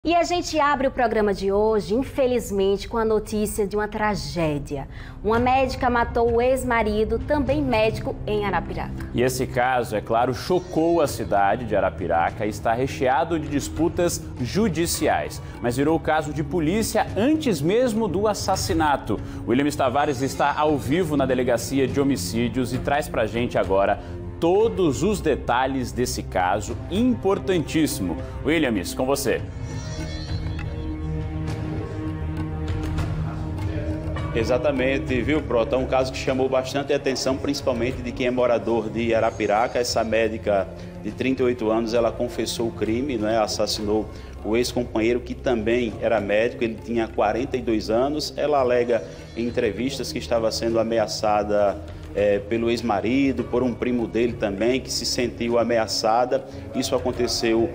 E a gente abre o programa de hoje, infelizmente, com a notícia de uma tragédia. Uma médica matou o ex-marido, também médico, em Arapiraca. E esse caso, é claro, chocou a cidade de Arapiraca e está recheado de disputas judiciais. Mas virou caso de polícia antes mesmo do assassinato. Williams Tavares está ao vivo na Delegacia de Homicídios e traz pra gente agora todos os detalhes desse caso importantíssimo. Williams, com você. Exatamente, viu, Prota? É um caso que chamou bastante atenção, principalmente de quem é morador de Arapiraca. Essa médica de 38 anos, ela confessou o crime, né? Assassinou o ex-companheiro, que também era médico, ele tinha 42 anos. Ela alega em entrevistas que estava sendo ameaçada pelo ex-marido, por um primo dele também, que se sentiu ameaçada. Isso aconteceu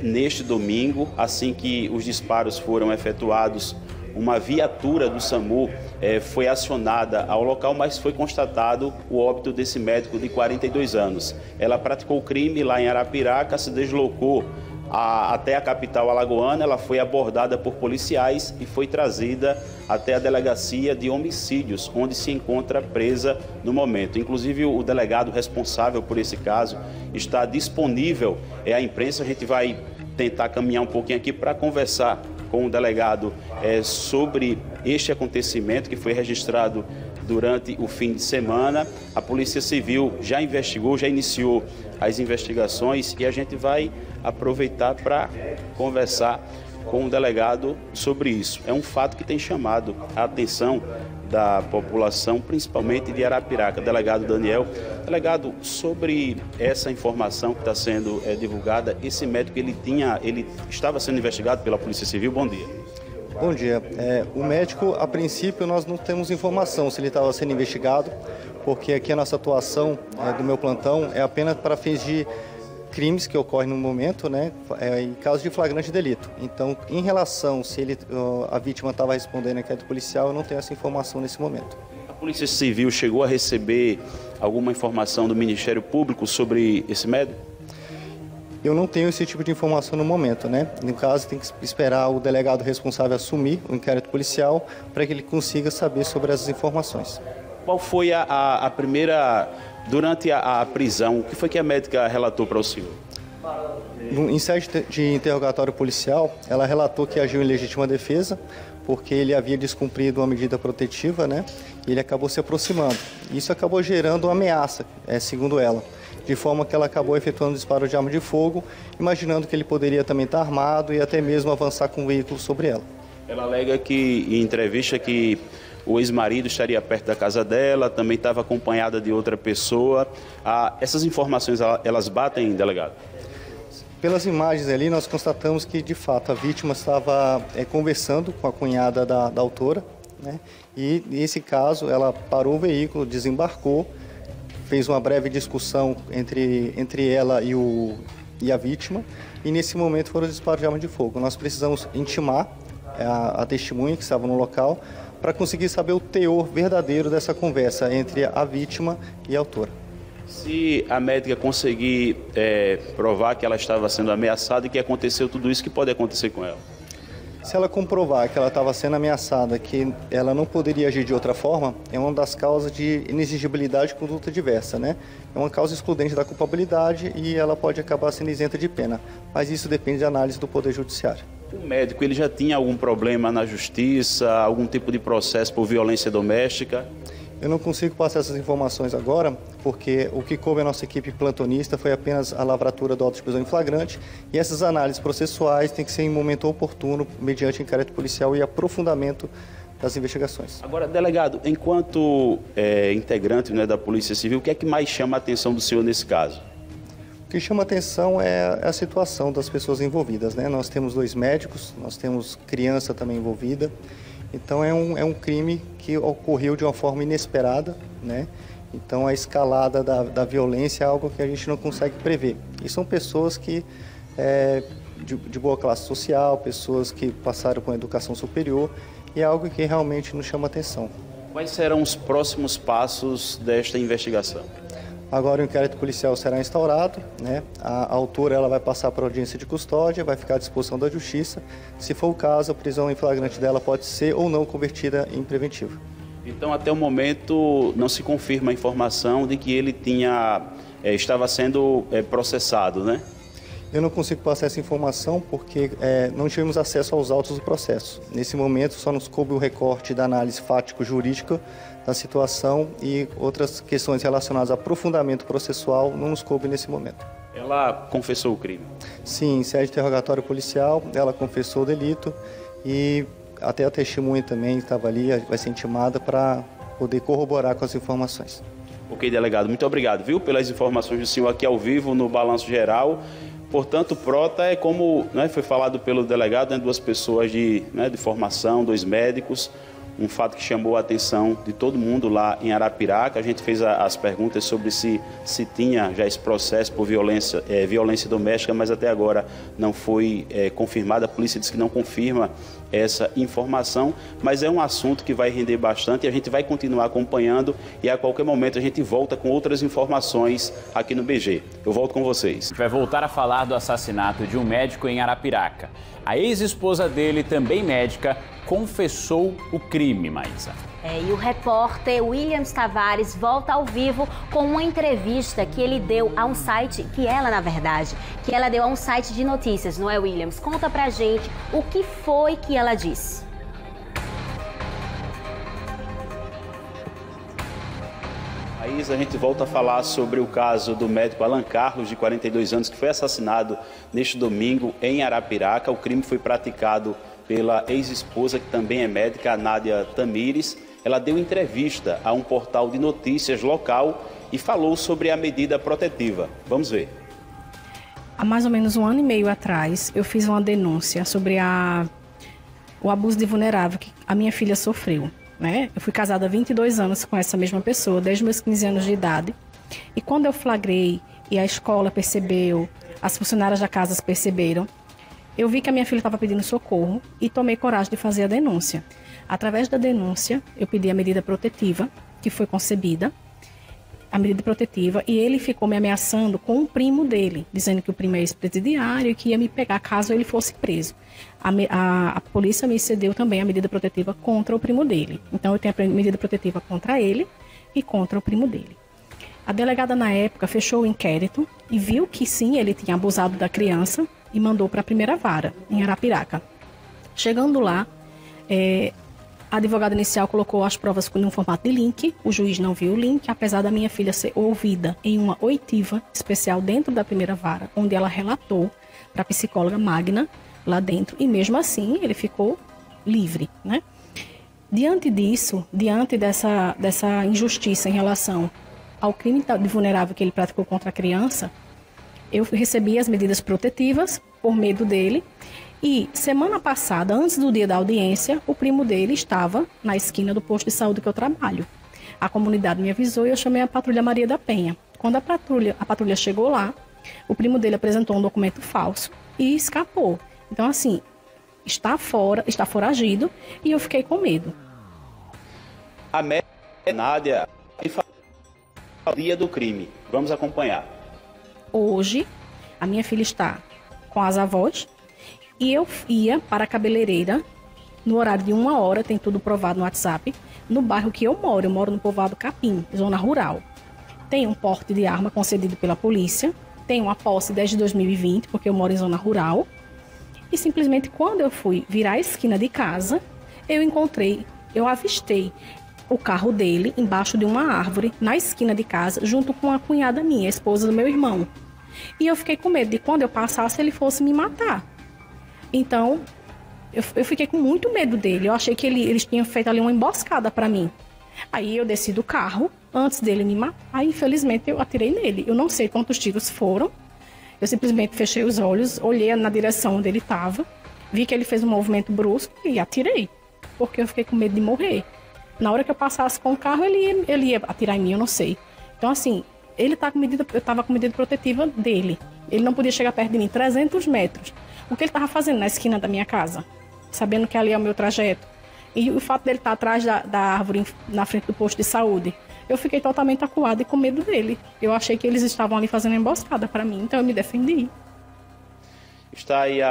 neste domingo, assim que os disparos foram efetuados. Uma viatura do SAMU foi acionada ao local, mas foi constatado o óbito desse médico de 42 anos. Ela praticou o crime lá em Arapiraca, se deslocou até a capital alagoana, ela foi abordada por policiais e foi trazida até a Delegacia de Homicídios, onde se encontra presa no momento. Inclusive, o delegado responsável por esse caso está disponível à imprensa. A gente vai tentar caminhar um pouquinho aqui para conversar com o delegado sobre este acontecimento que foi registrado durante o fim de semana. A Polícia Civil já investigou, já iniciou as investigações e a gente vai aproveitar para conversar com o delegado sobre isso. É um fato que tem chamado a atenção da população, principalmente de Arapiraca. Delegado Daniel, delegado, sobre essa informação que está sendo divulgada, esse médico ele estava sendo investigado pela Polícia Civil. Bom dia. Bom dia. O médico, a princípio, nós não temos informação se ele estava sendo investigado, porque aqui a nossa atuação do meu plantão é apenas para fins de crimes que ocorrem no momento, né, em caso de flagrante delito. Então, em relação se a vítima estava respondendo a inquérito policial, eu não tenho essa informação nesse momento. A Polícia Civil chegou a receber alguma informação do Ministério Público sobre esse médico? Eu não tenho esse tipo de informação no momento, né? No caso, tem que esperar o delegado responsável assumir o inquérito policial para que ele consiga saber sobre essas informações. Qual foi a primeira... Durante a prisão, o que foi que a médica relatou para o senhor? Em sede de interrogatório policial, ela relatou que agiu em legítima defesa, porque ele havia descumprido uma medida protetiva, né? E ele acabou se aproximando. Isso acabou gerando uma ameaça, segundo ela, de forma que ela acabou efetuando disparo de arma de fogo, imaginando que ele poderia também estar armado e até mesmo avançar com o veículo sobre ela. Ela alega que, em entrevista, que o ex-marido estaria perto da casa dela, também estava acompanhada de outra pessoa. Essas informações, elas batem, delegado? Pelas imagens ali, nós constatamos que, de fato, a vítima estava conversando com a cunhada da autora, né? E, nesse caso, ela parou o veículo, desembarcou, fez uma breve discussão entre ela e a vítima, e, nesse momento, foram os disparos de arma de fogo. Nós precisamos intimar a testemunha que estava no local, para conseguir saber o teor verdadeiro dessa conversa entre a vítima e a autora. Se a médica conseguir provar que ela estava sendo ameaçada e que aconteceu tudo isso, que pode acontecer com ela? Se ela comprovar que ela estava sendo ameaçada, que ela não poderia agir de outra forma, é uma das causas de inexigibilidade de conduta diversa, né? É uma causa excludente da culpabilidade e ela pode acabar sendo isenta de pena, mas isso depende da análise do Poder Judiciário. O médico, ele já tinha algum problema na justiça, algum tipo de processo por violência doméstica? Eu não consigo passar essas informações agora, porque o que coube à nossa equipe plantonista foi apenas a lavratura do auto de prisão em flagrante, e essas análises processuais têm que ser em momento oportuno, mediante inquérito policial e aprofundamento das investigações. Agora, delegado, enquanto integrante, né, da Polícia Civil, o que é que mais chama a atenção do senhor nesse caso? O que chama atenção é a situação das pessoas envolvidas, né? Nós temos 2 médicos, nós temos criança também envolvida, então é um crime que ocorreu de uma forma inesperada, né? Então a escalada da violência é algo que a gente não consegue prever. E são pessoas que de boa classe social, pessoas que passaram com a educação superior, e é algo que realmente nos chama atenção. Quais serão os próximos passos desta investigação? Agora o inquérito policial será instaurado, né? A autora ela vai passar para audiência de custódia, vai ficar à disposição da justiça. Se for o caso, a prisão em flagrante dela pode ser ou não convertida em preventiva. Então, até o momento, não se confirma a informação de que ele estava sendo processado, né? Eu não consigo passar essa informação porque não tivemos acesso aos autos do processo. Nesse momento, só nos coube o recorte da análise fático-jurídica da situação e outras questões relacionadas a aprofundamento processual não nos coube nesse momento. Ela confessou o crime? Sim, em sede de interrogatório policial, ela confessou o delito e até a testemunha também estava ali, vai ser intimada para poder corroborar com as informações. Ok, delegado, muito obrigado, viu, pelas informações do senhor aqui ao vivo no Balanço Geral. Portanto, Prota é como foi falado pelo delegado, duas pessoas de formação, 2 médicos, um fato que chamou a atenção de todo mundo lá em Arapiraca. A gente fez as perguntas sobre se tinha já esse processo por violência doméstica, mas até agora não foi confirmada. A polícia disse que não confirma essa informação, mas é um assunto que vai render bastante e a gente vai continuar acompanhando e a qualquer momento a gente volta com outras informações aqui no BG. Eu volto com vocês. A gente vai voltar a falar do assassinato de um médico em Arapiraca. A ex-esposa dele, também médica, confessou o crime, Maísa. E o repórter Williams Tavares volta ao vivo com uma entrevista que ele deu a um site, que ela deu a um site de notícias, não é, Williams? Conta pra gente o que foi que ela disse. Maísa, a gente volta a falar sobre o caso do médico Alan Carlos, de 42 anos, que foi assassinado neste domingo em Arapiraca. O crime foi praticado pela ex-esposa, que também é médica, a Nádia Tamires. Ela deu entrevista a um portal de notícias local e falou sobre a medida protetiva. Vamos ver. Há mais ou menos 1 ano e meio atrás, eu fiz uma denúncia sobre o abuso de vulnerável que a minha filha sofreu, né? Eu fui casada há 22 anos com essa mesma pessoa, desde meus 15 anos de idade. E quando eu flagrei e a escola percebeu, as funcionárias da casa perceberam, eu vi que a minha filha estava pedindo socorro e tomei coragem de fazer a denúncia. Através da denúncia, eu pedi a medida protetiva, que foi concebida, a medida protetiva, e ele ficou me ameaçando com o primo dele, dizendo que o primo é ex-presidiário e que ia me pegar caso ele fosse preso. A polícia me cedeu também a medida protetiva contra o primo dele. Então, eu tenho a medida protetiva contra ele e contra o primo dele. A delegada, na época, fechou o inquérito e viu que sim, ele tinha abusado da criança e mandou para a primeira vara, em Arapiraca. Chegando lá, a advogada inicial colocou as provas em um formato de link, o juiz não viu o link, apesar da minha filha ser ouvida em uma oitiva especial dentro da primeira vara, onde ela relatou para a psicóloga Magna lá dentro, e mesmo assim ele ficou livre, né? Diante disso, diante dessa injustiça em relação ao crime de vulnerável que ele praticou contra a criança, eu recebi as medidas protetivas por medo dele. E semana passada, antes do dia da audiência, o primo dele estava na esquina do posto de saúde que eu trabalho. A comunidade me avisou e eu chamei a patrulha Maria da Penha. Quando a patrulha chegou lá, o primo dele apresentou um documento falso e escapou. Então, assim, está foragido e eu fiquei com medo. A médica Nádia o dia do crime. Vamos acompanhar. Hoje, a minha filha está com as avós e eu ia para a cabeleireira no horário de 1 hora, tem tudo provado no WhatsApp, no bairro que eu moro no povoado Capim, zona rural. Tem um porte de arma concedido pela polícia, tem uma posse desde 2020, porque eu moro em zona rural. E simplesmente quando eu fui virar a esquina de casa, eu avistei o carro dele embaixo de uma árvore, na esquina de casa, junto com a cunhada minha, a esposa do meu irmão. E eu fiquei com medo de quando eu passasse ele fosse me matar. Então, eu fiquei com muito medo dele. Eu achei que eles tinham feito ali uma emboscada para mim. Aí eu desci do carro, antes dele me matar. Aí, infelizmente, eu atirei nele. Eu não sei quantos tiros foram. Eu simplesmente fechei os olhos, olhei na direção onde ele estava, vi que ele fez um movimento brusco e atirei. Porque eu fiquei com medo de morrer. Na hora que eu passasse com o carro, ele ia atirar em mim, eu não sei. Então, assim, eu estava com medida protetiva dele. Ele não podia chegar perto de mim, 300 metros. O que ele estava fazendo na esquina da minha casa? Sabendo que ali é o meu trajeto. E o fato dele estar atrás da árvore, na frente do posto de saúde. eu fiquei totalmente acuada e com medo dele. Eu achei que eles estavam ali fazendo emboscada para mim, então eu me defendi. Está aí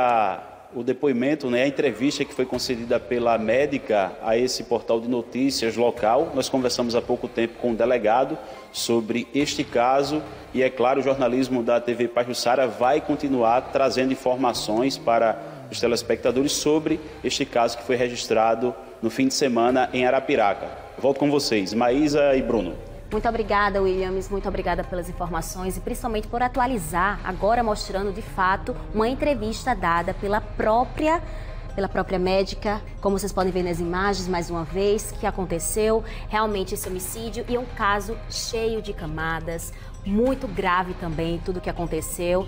o depoimento, né, a entrevista que foi concedida pela médica a esse portal de notícias local. Nós conversamos há pouco tempo com o delegado sobre este caso e, é claro, o jornalismo da TV Pajuçara vai continuar trazendo informações para os telespectadores sobre este caso que foi registrado no fim de semana em Arapiraca. Volto com vocês, Maísa e Bruno. Muito obrigada, Williams, muito obrigada pelas informações e principalmente por atualizar, agora mostrando de fato uma entrevista dada pela própria médica, como vocês podem ver nas imagens, mais uma vez, que aconteceu realmente esse homicídio e é um caso cheio de camadas, muito grave também tudo o que aconteceu.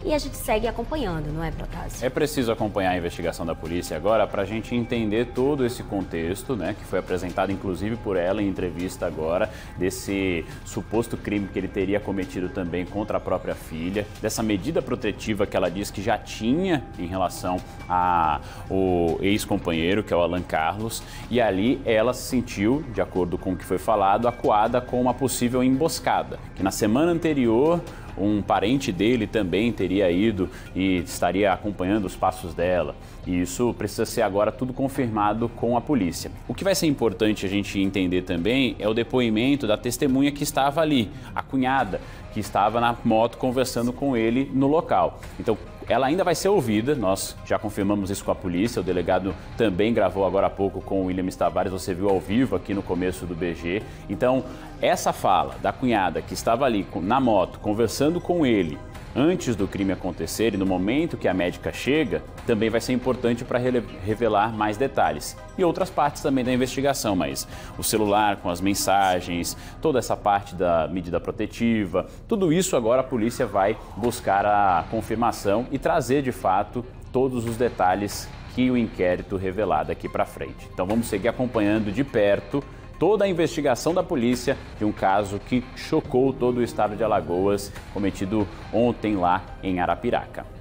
E a gente segue acompanhando, não é, Protásio? É preciso acompanhar a investigação da polícia agora para a gente entender todo esse contexto, né, que foi apresentado inclusive por ela em entrevista agora, desse suposto crime que ele teria cometido também contra a própria filha, dessa medida protetiva que ela diz que já tinha em relação ao ex-companheiro, que é o Alan Carlos, e ali ela se sentiu, de acordo com o que foi falado, acuada com uma possível emboscada, que na semana anterior um parente dele também teria ido e estaria acompanhando os passos dela. E isso precisa ser agora tudo confirmado com a polícia. O que vai ser importante a gente entender também é o depoimento da testemunha que estava ali, a cunhada, que estava na moto conversando com ele no local. Então, ela ainda vai ser ouvida, nós já confirmamos isso com a polícia, o delegado também gravou agora há pouco com o Williams Tavares, você viu ao vivo aqui no começo do BG. Então, essa fala da cunhada que estava ali na moto, conversando com ele, antes do crime acontecer e no momento que a médica chega, também vai ser importante para revelar mais detalhes. E outras partes também da investigação, mas o celular com as mensagens, toda essa parte da medida protetiva, tudo isso agora a polícia vai buscar a confirmação e trazer de fato todos os detalhes que o inquérito revelar daqui para frente. Então vamos seguir acompanhando de perto toda a investigação da polícia de um caso que chocou todo o estado de Alagoas, cometido ontem lá em Arapiraca.